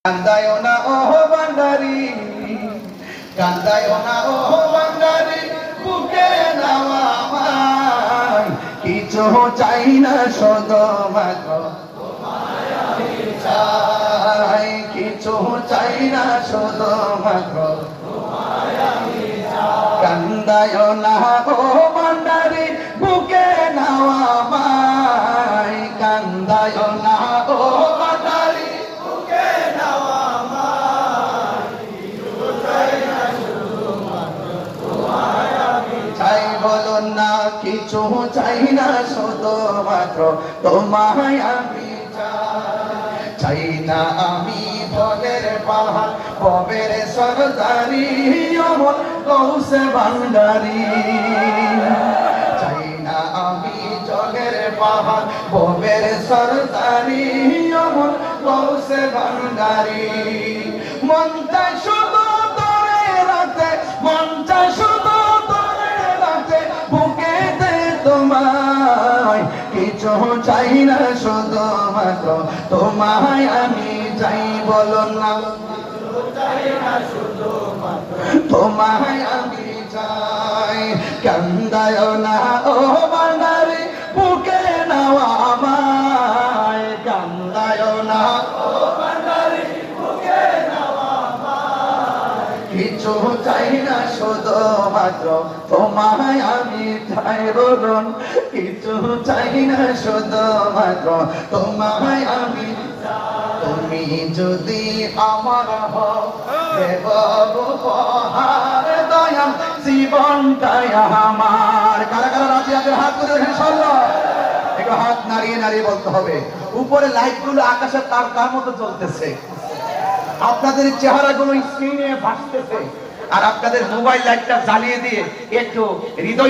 কান্দায় না ও বান্দারি, কান্দায় না ও বান্দারি, বুকে নাও আমায়, কিছু চাই না শুধু মাত্র তোমায় আমি চাই, কিছু চাই না শুধু মাত্র তোমায় আমি চাই। কান্দায় না ও বান্দারি, বুকে নাও আমায়, কান্দায় না ও বান্দারি, বুকে নাও আমায়, কিছু চাই না শুধু মাত্র তোমায় আমি চাই। বলো না কিছু চাই না শুধু মাত্র তোমায় আমি চাই। চাই না আমি ভবের পাহাড়, ভবের সরদারি, অমর কৌশে ভান্ডারি। চাই না আমি জগের পাহাড়, ভবের সরদারি, অমর কৌশে ভান্ডারি। মন চাই শুধু তোরে রাতে, মন চাই শুধু তোরে রাতে, বুকে দে তোমায়, কিছু চাই না শুধু মাত্র তোমায় আমি চাই। বলো না কিছু চাই না শুধু মাত্র তোমায় আমি চাই। কান্দায় না ও বান্দারি, বুকে নাও আমায়, কান্দায় না ও বান্দারি, বুকে নাও আমায়, কিছু চাই না শুধু মাত্র তোমায় আমি চাই। বলুন কিছু চাই না শুধু মাত্র তোমায় আমি চাই। তুমি যদি আমার হও দেব উপহার, দয়াল জীবনটাই আমার। কারা কারা রাজি আছেন হাত তুলে দেখেন ইনশাআল্লাহ। একটু হাত নাড়িয়ে নাড়িয়ে বলতে হবে। উপরে লাইটগুলো আকাশের তারকার মতো চলতেছে, আপনাদের চেহারাগুলো স্ক্রিনে ভাসতেছে, আর আপনাদের মোবাইল লাইটটা জ্বালিয়ে দিয়ে একটু হৃদয়